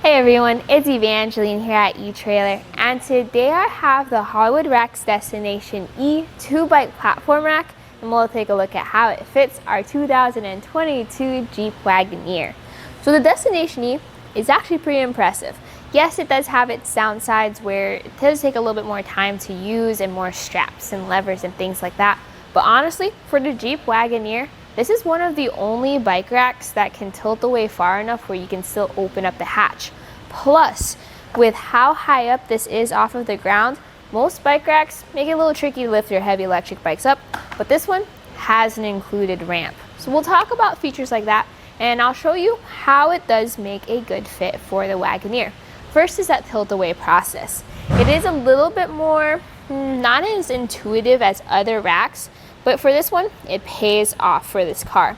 Hey everyone, it's Evangeline here at etrailer, and today I have the Hollywood Rack's Destination E 2-bike platform rack, and we'll take a look at how it fits our 2022 Jeep Wagoneer. So the Destination E is actually pretty impressive. Yes, it does have its downsides where it does take a little bit more time to use and more straps and levers and things like that, but honestly, for the Jeep Wagoneer, this is one of the only bike racks that can tilt away far enough where you can still open up the hatch. Plus, with how high up this is off of the ground, most bike racks make it a little tricky to lift your heavy electric bikes up, but this one has an included ramp. So we'll talk about features like that, and I'll show you how it does make a good fit for the Wagoneer. First is that tilt away process. It is a little bit more, not as intuitive as other racks, but for this one, it pays off for this car.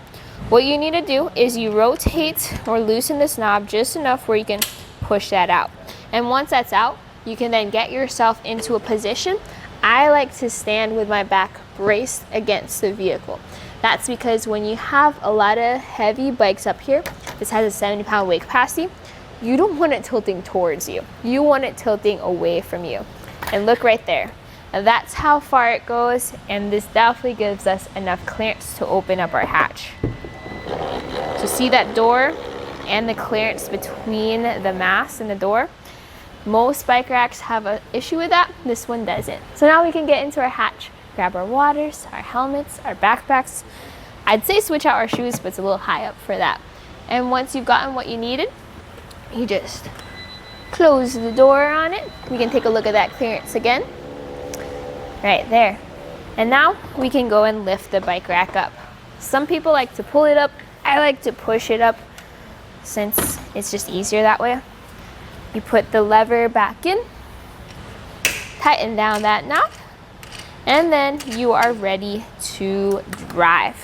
What you need to do is you rotate or loosen this knob just enough where you can push that out. And once that's out, you can then get yourself into a position. I like to stand with my back braced against the vehicle. That's because when you have a lot of heavy bikes up here, this has a 70-pound weight capacity, you don't want it tilting towards you. You want it tilting away from you. And look right there. Now that's how far it goes, and this definitely gives us enough clearance to open up our hatch. So see that door and the clearance between the mast and the door? Most bike racks have an issue with that. This one doesn't. So now we can get into our hatch, grab our waters, our helmets, our backpacks. I'd say switch out our shoes, but it's a little high up for that. And once you've gotten what you needed, you just close the door on it. We can take a look at that clearance again. Right there. And now we can go and lift the bike rack up. Some people like to pull it up. I like to push it up since it's just easier that way. You put the lever back in, tighten down that knob, and then you are ready to drive.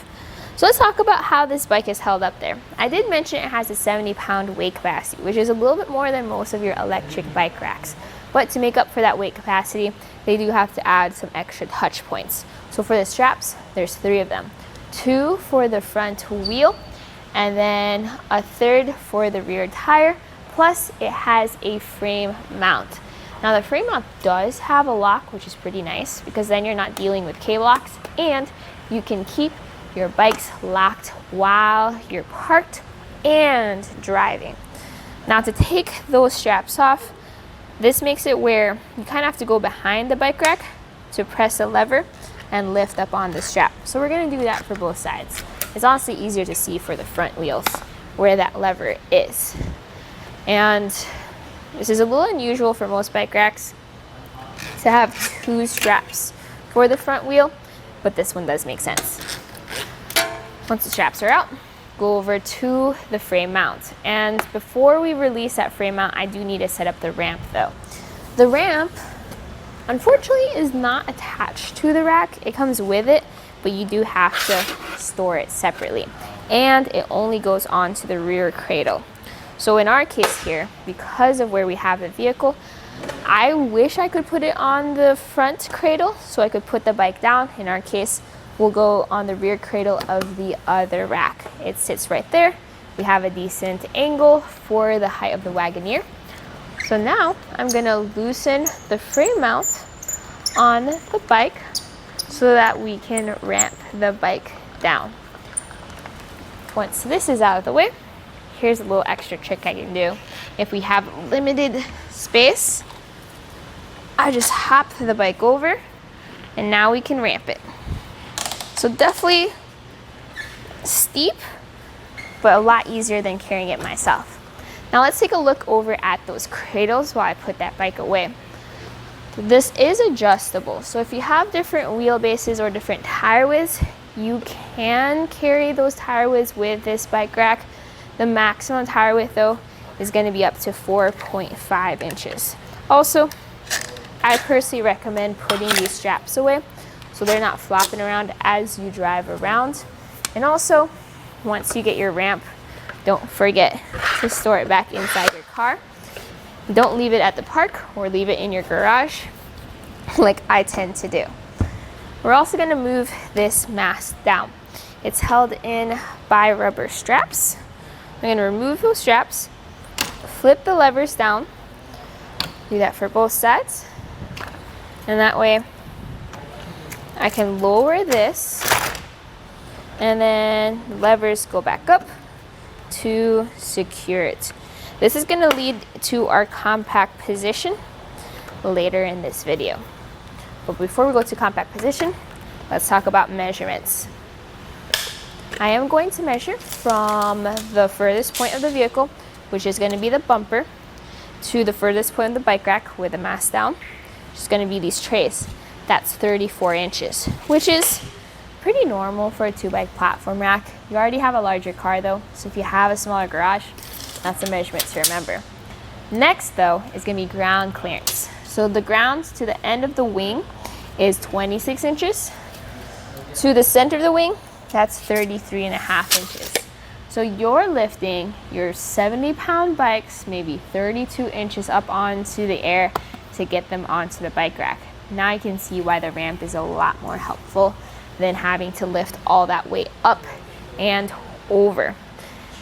So let's talk about how this bike is held up there. I did mention it has a 70-pound weight capacity, which is a little bit more than most of your electric bike racks. But to make up for that weight capacity, they do have to add some extra touch points. So for the straps, there's 3 of them. 2 for the front wheel, and then a 3rd for the rear tire, plus it has a frame mount. Now the frame mount does have a lock, which is pretty nice, because then you're not dealing with cable locks, and you can keep your bikes locked while you're parked and driving. Now to take those straps off, this makes it where you kind of have to go behind the bike rack to press a lever and lift up on the strap. So we're going to do that for both sides. It's honestly easier to see for the front wheels where that lever is. And this is a little unusual for most bike racks to have 2 straps for the front wheel, but this one does make sense. Once the straps are out, go over to the frame mount. And before we release that frame mount, I do need to set up the ramp though. The ramp, unfortunately, is not attached to the rack. It comes with it, but you do have to store it separately. And it only goes onto the rear cradle. So in our case here, because of where we have the vehicle, I wish I could put it on the front cradle so I could put the bike down. In our case, we'll go on the rear cradle of the other rack. It sits right there. We have a decent angle for the height of the Wagoneer. So now I'm gonna loosen the frame mount on the bike so that we can ramp the bike down. Once this is out of the way, here's a little extra trick I can do. If we have limited space, I just hop the bike over, and now we can ramp it. So definitely steep, but a lot easier than carrying it myself. Now let's take a look over at those cradles while I put that bike away. This is adjustable, so if you have different wheelbases or different tire widths, you can carry those tire widths with this bike rack. The maximum tire width though is going to be up to 4.5 inches. Also, I personally recommend putting these straps away so they're not flopping around as you drive around. And also, once you get your ramp, don't forget to store it back inside your car. Don't leave it at the park or leave it in your garage like I tend to do. We're also going to move this mast down. It's held in by rubber straps. I'm going to remove those straps, flip the levers down. Do that for both sides. And that way I can lower this, and then the levers go back up to secure it. This is going to lead to our compact position later in this video. But before we go to compact position, let's talk about measurements. I am going to measure from the furthest point of the vehicle, which is going to be the bumper, to the furthest point of the bike rack with the mast down, which is going to be these trays. That's 34 inches, which is pretty normal for a 2-bike platform rack. You already have a larger car though, so if you have a smaller garage, that's a measurement to remember. Next though is going to be ground clearance. So the ground to the end of the wing is 26 inches. To the center of the wing, that's 33.5 inches. So you're lifting your 70-pound bikes maybe 32 inches up onto the air to get them onto the bike rack. Now you can see why the ramp is a lot more helpful than having to lift all that weight up and over.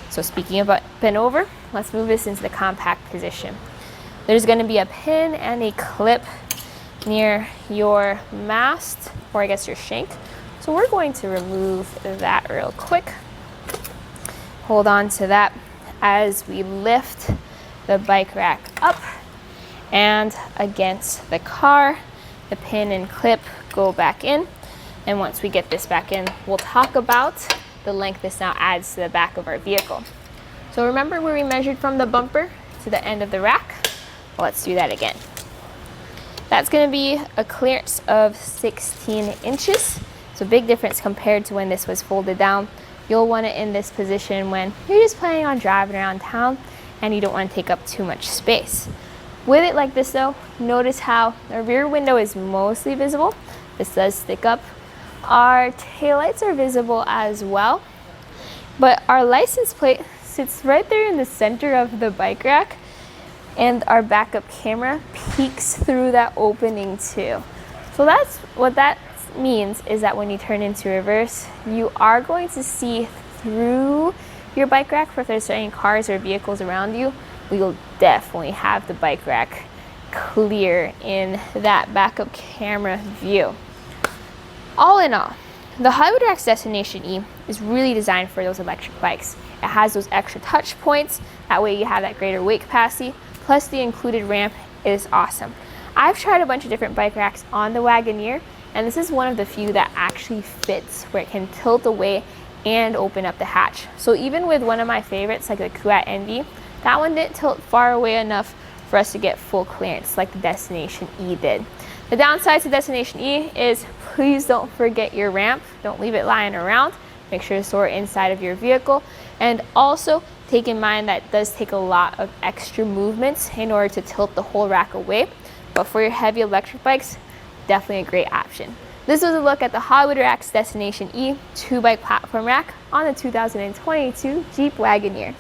So speaking about pin over, let's move this into the compact position. There's going to be a pin and a clip near your mast, or I guess your shank. So we're going to remove that real quick. Hold on to that as we lift the bike rack up and against the car. The pin and clip go back in, and once we get this back in, we'll talk about the length this now adds to the back of our vehicle. So remember where we measured from the bumper to the end of the rack? Well, let's do that again. That's going to be a clearance of 16 inches. So big difference compared to when this was folded down. You'll want it in this position when you're just planning on driving around town and you don't want to take up too much space. With it like this though, notice how the rear window is mostly visible. This does stick up. Our taillights are visible as well, but our license plate sits right there in the center of the bike rack, and our backup camera peeks through that opening too. So that's what that means, is that when you turn into reverse, you are going to see through your bike rack. For if there's any cars or vehicles around you, we will definitely have the bike rack clear in that backup camera view. All in all, the Hollywood Rack's Destination E is really designed for those electric bikes. It has those extra touch points, that way you have that greater weight capacity, plus the included ramp is awesome. I've tried a bunch of different bike racks on the Wagoneer, and this is one of the few that actually fits, where it can tilt away and open up the hatch. So even with one of my favorites, like the Kuat ND, that one didn't tilt far away enough for us to get full clearance like the Destination E did. The downside to Destination E is please don't forget your ramp. Don't leave it lying around. Make sure to store it inside of your vehicle. And also take in mind that it does take a lot of extra movements in order to tilt the whole rack away. But for your heavy electric bikes, definitely a great option. This was a look at the Hollywood Rack's Destination E 2-bike platform rack on the 2022 Jeep Wagoneer.